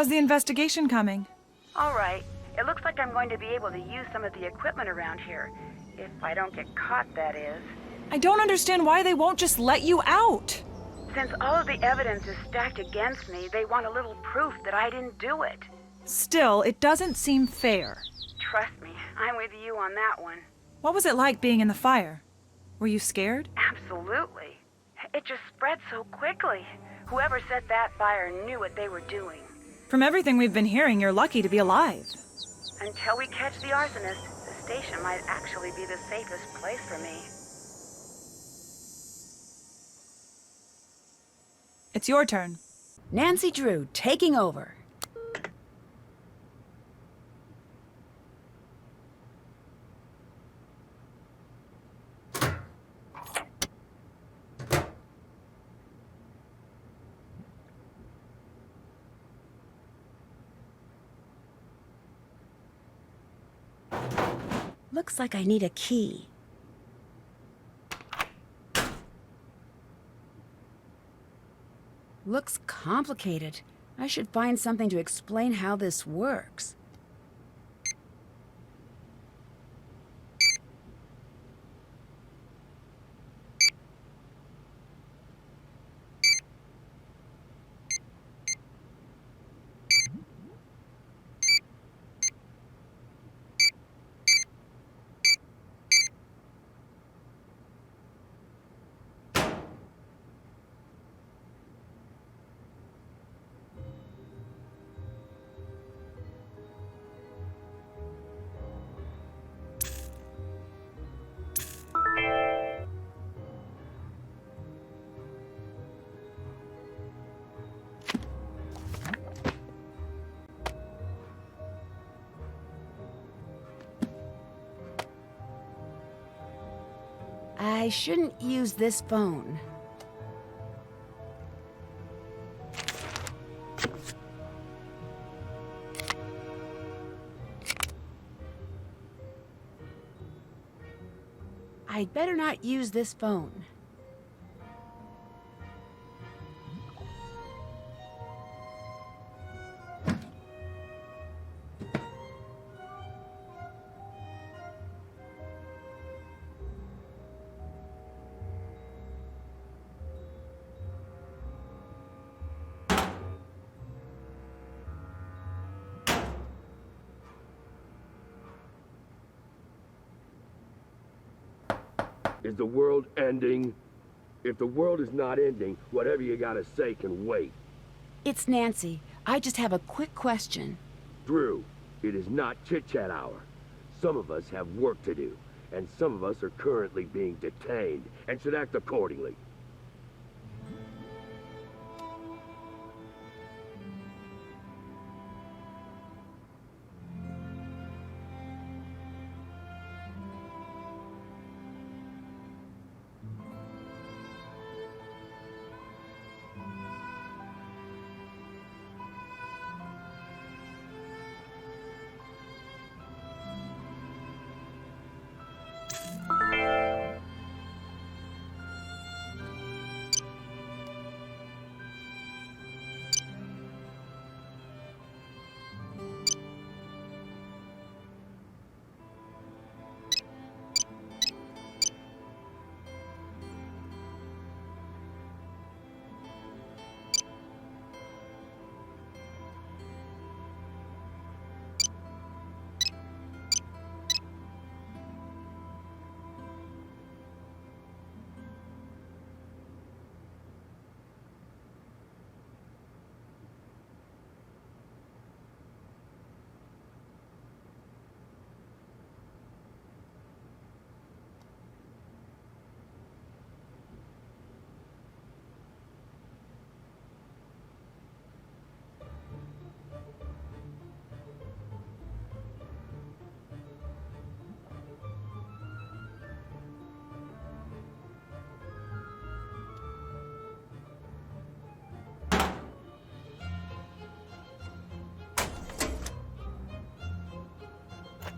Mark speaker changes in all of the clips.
Speaker 1: How's the investigation coming?
Speaker 2: All right. It looks like I'm going to be able to use some of the equipment around here. If I don't get caught, that is.
Speaker 1: I don't understand why they won't just let you out.
Speaker 2: Since all of the evidence is stacked against me, they want a little proof that I didn't do it.
Speaker 1: Still, it doesn't seem fair.
Speaker 2: Trust me, I'm with you on that one.
Speaker 1: What was it like being in the fire? Were you scared?
Speaker 2: Absolutely. It just spread so quickly. Whoever set that fire knew what they were doing.
Speaker 1: From everything we've been hearing, you're lucky to be alive.
Speaker 2: Until we catch the arsonist, the station might actually be the safest place for me.
Speaker 1: It's your turn.
Speaker 3: Nancy Drew taking over. Looks like I need a key. Looks complicated. I should find something to explain how this works. I shouldn't use this phone. I'd better not use this phone.
Speaker 4: Is the world ending? If the world is not ending, whatever you gotta say can wait.
Speaker 3: It's Nancy. I just have a quick question.
Speaker 4: Drew, it is not chit-chat hour. Some of us have work to do, and some of us are currently being detained, and should act accordingly.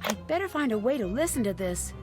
Speaker 3: I'd better find a way to listen to this.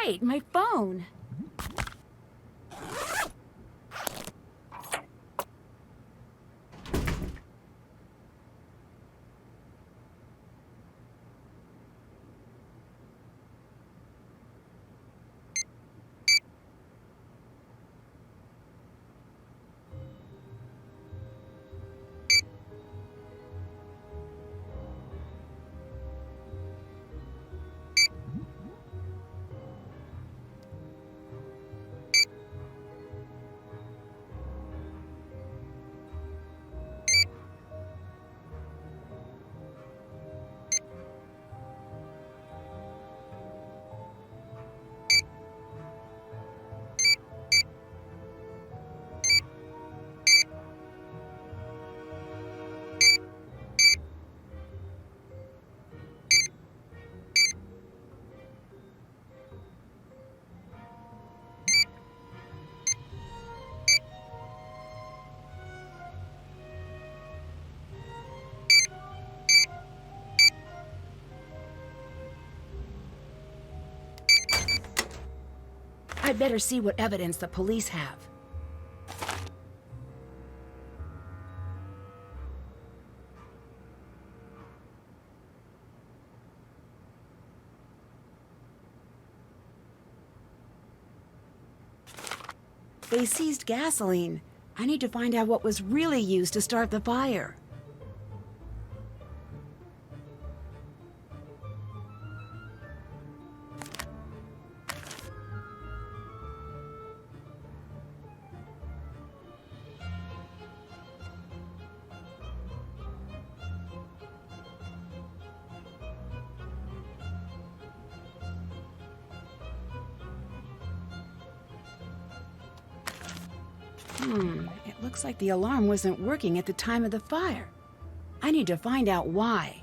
Speaker 3: right, my phone. I'd better see what evidence the police have. They seized gasoline. I need to find out what was really used to start the fire. It looks like the alarm wasn't working at the time of the fire. I need to find out why.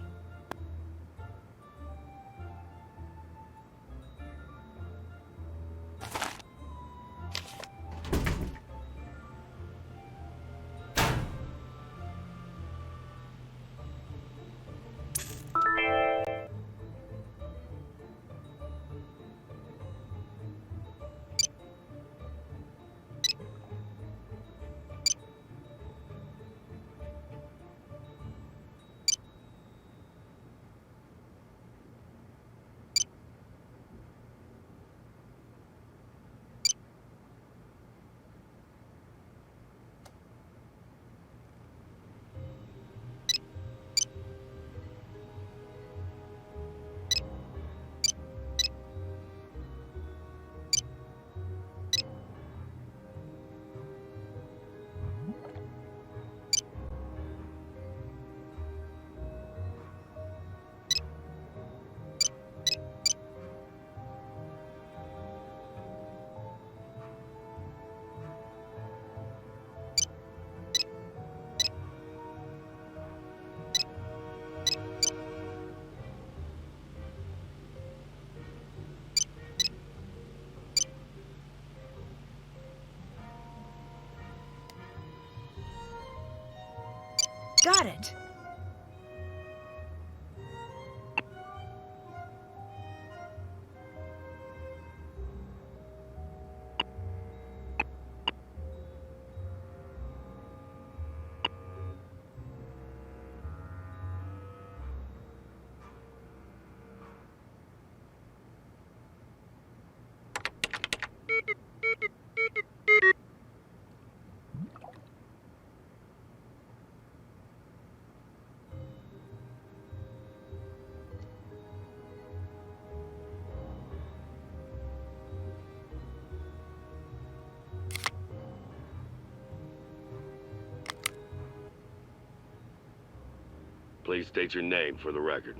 Speaker 3: Got it.
Speaker 4: Please state your name for the record.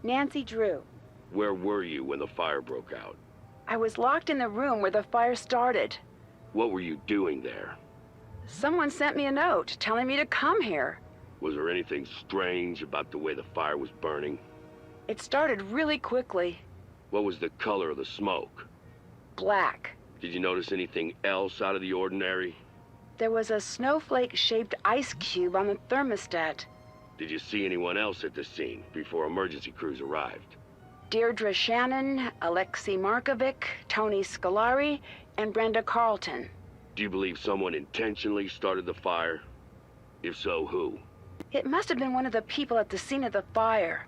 Speaker 2: Nancy Drew.
Speaker 4: Where were you when the fire broke out?
Speaker 2: I was locked in the room where the fire started.
Speaker 4: What were you doing there?
Speaker 2: Someone sent me a note telling me to come here.
Speaker 4: Was there anything strange about the way the fire was burning?
Speaker 2: It started really quickly.
Speaker 4: What was the color of the smoke?
Speaker 2: Black.
Speaker 4: Did you notice anything else out of the ordinary?
Speaker 2: There was a snowflake-shaped ice cube on the thermostat.
Speaker 4: Did you see anyone else at the scene before emergency crews arrived?
Speaker 2: Deirdre Shannon, Alexei Markovic, Tony Scolari, and Brenda Carlton.
Speaker 4: Do you believe someone intentionally started the fire? If so, who?
Speaker 2: It must have been one of the people at the scene of the fire.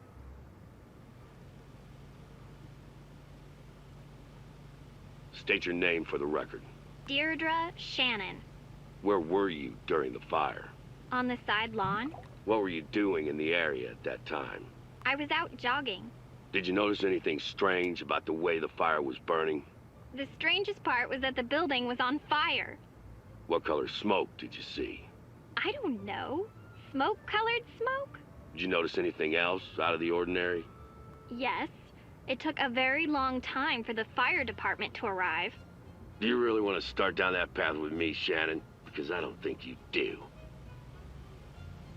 Speaker 4: State your name for the record.
Speaker 5: Deirdre Shannon.
Speaker 4: Where were you during the fire?
Speaker 5: On the side lawn.
Speaker 4: What were you doing in the area at that time?
Speaker 5: I was out jogging.
Speaker 4: Did you notice anything strange about the way the fire was burning?
Speaker 5: The strangest part was that the building was on fire.
Speaker 4: What color smoke did you see?
Speaker 5: I don't know. Smoke-colored smoke?
Speaker 4: Did you notice anything else out of the ordinary?
Speaker 5: Yes. It took a very long time for the fire department to arrive.
Speaker 4: Do you really want to start down that path with me, Shannon? Because I don't think you do.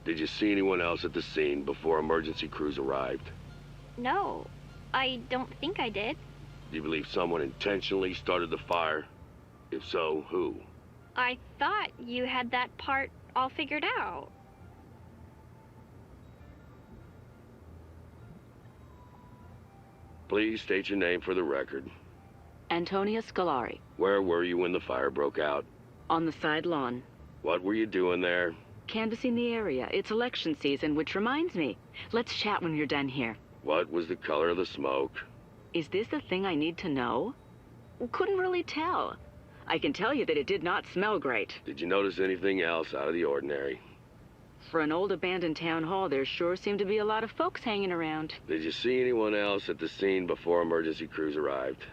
Speaker 4: Did you see anyone else at the scene before emergency crews arrived?
Speaker 5: No, I don't think I did.
Speaker 4: Do you believe someone intentionally started the fire? If so, who?
Speaker 5: I thought you had that part all figured out.
Speaker 4: Please state your name for the record.
Speaker 6: Antonia Scolari.
Speaker 4: Where were you when the fire broke out?
Speaker 6: On the side lawn.
Speaker 4: What were you doing there?
Speaker 6: Canvassing the area. It's election season, which reminds me. Let's chat when you're done here.
Speaker 4: What was the color of the smoke?
Speaker 6: Is this the thing I need to know? Couldn't really tell. I can tell you that it did not smell great.
Speaker 4: Did you notice anything else out of the ordinary?
Speaker 6: For an old abandoned town hall, there sure seemed to be a lot of folks hanging around.
Speaker 4: Did you see anyone else at the scene before emergency crews arrived?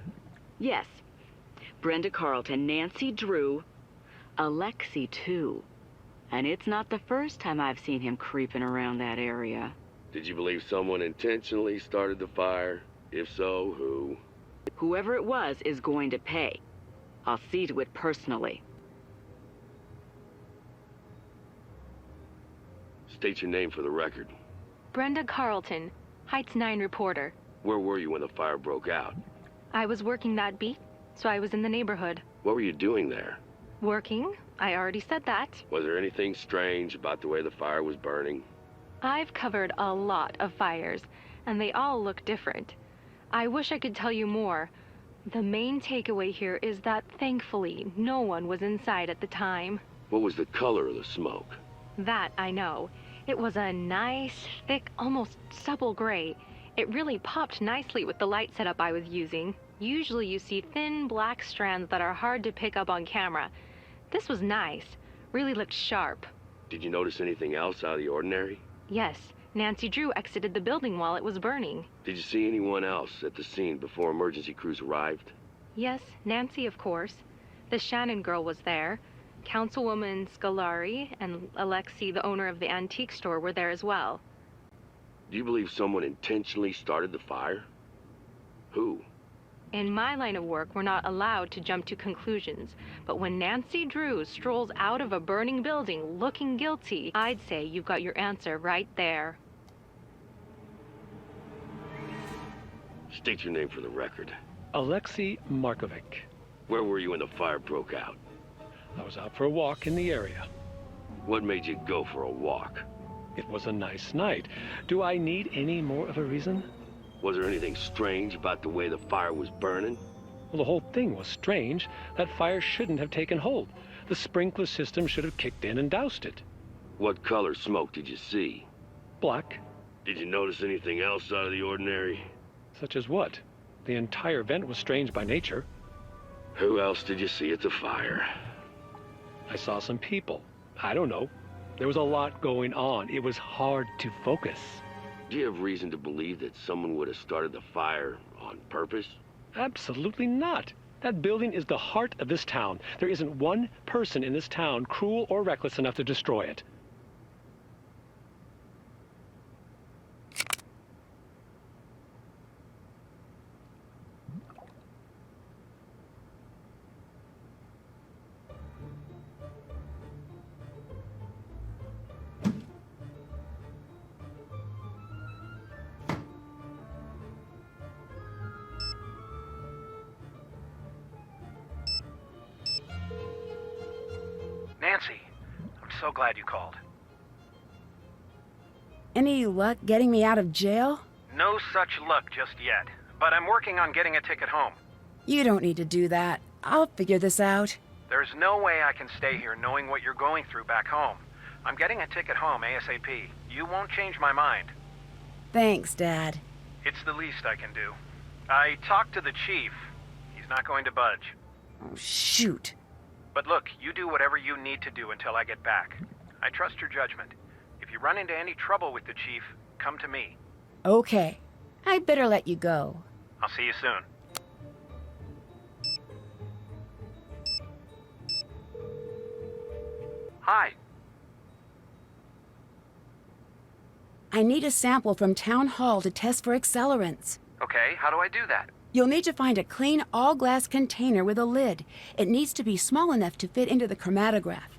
Speaker 6: Yes. Brenda Carlton, Nancy Drew, Alexei too. And it's not the first time I've seen him creeping around that area.
Speaker 4: Did you believe someone intentionally started the fire? If so, who?
Speaker 6: Whoever it was is going to pay. I'll see to it personally.
Speaker 4: State your name for the record.
Speaker 7: Brenda Carlton, Heights 9 reporter.
Speaker 4: Where were you when the fire broke out?
Speaker 7: I was working that beat, so I was in the neighborhood.
Speaker 4: What were you doing there?
Speaker 7: Working? I already said that.
Speaker 4: Was there anything strange about the way the fire was burning?
Speaker 7: I've covered a lot of fires, and they all look different. I wish I could tell you more. The main takeaway here is that, thankfully, no one was inside at the time.
Speaker 4: What was the color of the smoke?
Speaker 7: That I know. It was a nice, thick, almost supple gray. It really popped nicely with the light setup I was using. Usually you see thin, black strands that are hard to pick up on camera. This was nice. Really looked sharp.
Speaker 4: Did you notice anything else out of the ordinary?
Speaker 7: Yes. Nancy Drew exited the building while it was burning.
Speaker 4: Did you see anyone else at the scene before emergency crews arrived?
Speaker 7: Yes, Nancy, of course. The Shannon girl was there. Councilwoman Scolari and Alexei, the owner of the antique store, were there as well.
Speaker 4: Do you believe someone intentionally started the fire? Who?
Speaker 7: In my line of work, we're not allowed to jump to conclusions. But when Nancy Drew strolls out of a burning building looking guilty, I'd say you've got your answer right there.
Speaker 4: State your name for the record.
Speaker 8: Alexei Markovic.
Speaker 4: Where were you when the fire broke out?
Speaker 8: I was out for a walk in the area.
Speaker 4: What made you go for a walk?
Speaker 8: It was a nice night. Do I need any more of a reason?
Speaker 4: Was there anything strange about the way the fire was burning?
Speaker 8: Well, the whole thing was strange. That fire shouldn't have taken hold. The sprinkler system should have kicked in and doused it.
Speaker 4: What color smoke did you see?
Speaker 8: Black.
Speaker 4: Did you notice anything else out of the ordinary?
Speaker 8: Such as what? The entire vent was strange by nature.
Speaker 4: Who else did you see at the fire?
Speaker 8: I saw some people. I don't know. There was a lot going on. It was hard to focus.
Speaker 4: Do you have reason to believe that someone would have started the fire on purpose?
Speaker 8: Absolutely not. That building is the heart of this town. There isn't one person in this town cruel or reckless enough to destroy it.
Speaker 9: Nancy, I'm so glad you called.
Speaker 3: Any luck getting me out of jail?
Speaker 9: No such luck just yet, but I'm working on getting a ticket home.
Speaker 3: You don't need to do that. I'll figure this out.
Speaker 9: There's no way I can stay here knowing what you're going through back home. I'm getting a ticket home ASAP. You won't change my mind.
Speaker 3: Thanks, Dad.
Speaker 9: It's the least I can do. I talked to the chief. He's not going to budge.
Speaker 3: Oh, shoot.
Speaker 9: But look, you do whatever you need to do until I get back. I trust your judgment. If you run into any trouble with the chief, come to me.
Speaker 3: Okay. I'd better let you go.
Speaker 9: I'll see you soon. Hi.
Speaker 3: I need a sample from Town Hall to test for accelerants.
Speaker 9: Okay, how do I do that?
Speaker 3: You'll need to find a clean, all-glass container with a lid. It needs to be small enough to fit into the chromatograph.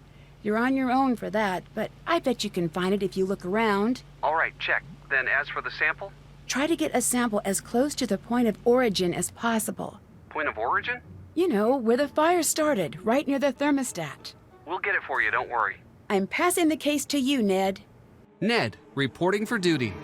Speaker 3: You're on your own for that, but I bet you can find it if you look around.
Speaker 9: All right, check. Then as for the sample?
Speaker 3: Try to get a sample as close to the point of origin as possible.
Speaker 9: Point of origin?
Speaker 3: You know, where the fire started, right near the thermostat.
Speaker 9: We'll get it for you, don't worry.
Speaker 3: I'm passing the case to you, Ned.
Speaker 10: Ned, reporting for duty.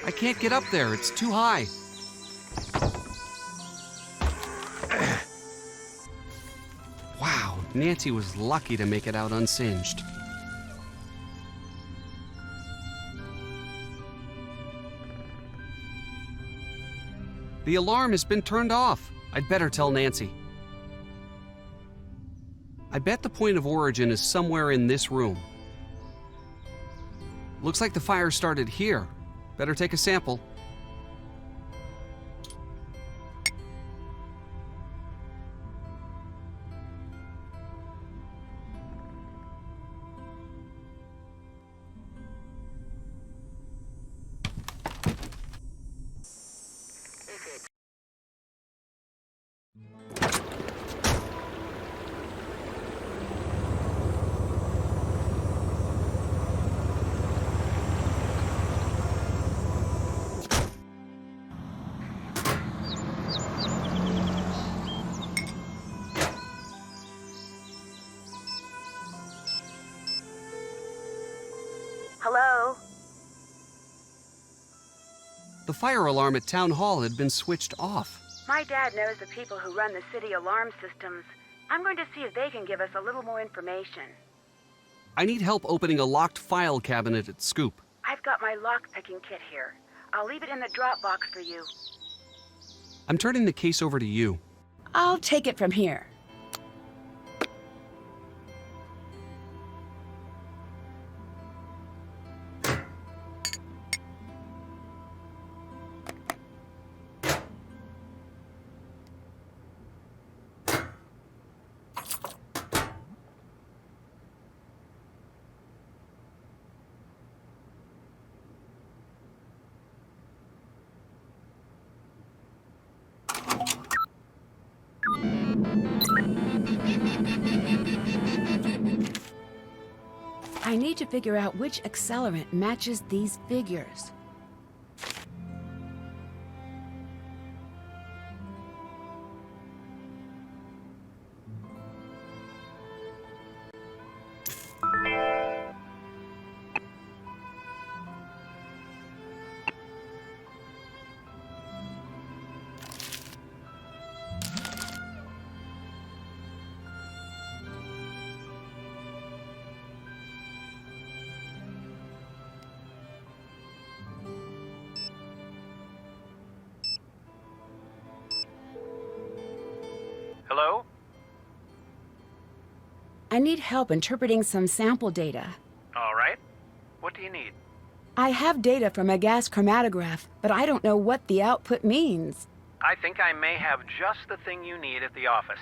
Speaker 10: I can't get up there. It's too high. Wow, Nancy was lucky to make it out unsinged. The alarm has been turned off. I'd better tell Nancy. I bet the point of origin is somewhere in this room. Looks like the fire started here. Better take a sample.
Speaker 2: Hello?
Speaker 10: The fire alarm at Town Hall had been switched off.
Speaker 2: My dad knows the people who run the city alarm systems. I'm going to see if they can give us a little more information.
Speaker 10: I need help opening a locked file cabinet at Scoop.
Speaker 2: I've got my lock-picking kit here. I'll leave it in the drop box for you.
Speaker 10: I'm turning the case over to you.
Speaker 3: I'll take it from here. I need to figure out which accelerant matches these figures.
Speaker 9: Hello?
Speaker 3: I need help interpreting some sample data.
Speaker 9: All right. What do you need?
Speaker 3: I have data from a gas chromatograph, but I don't know what the output means.
Speaker 9: I think I may have just the thing you need at the office.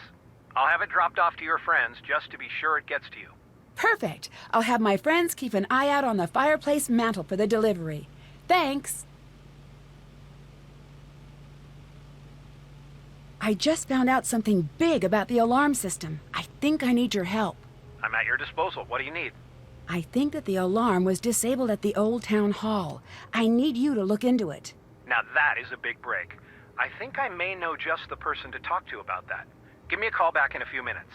Speaker 9: I'll have it dropped off to your friends just to be sure it gets to you.
Speaker 3: Perfect. I'll have my friends keep an eye out on the fireplace mantel for the delivery. Thanks. I just found out something big about the alarm system. I think I need your help.
Speaker 9: I'm at your disposal. What do you need?
Speaker 3: I think that the alarm was disabled at the old town hall. I need you to look into it.
Speaker 9: Now that is a big break. I think I may know just the person to talk to about that. Give me a call back in a few minutes.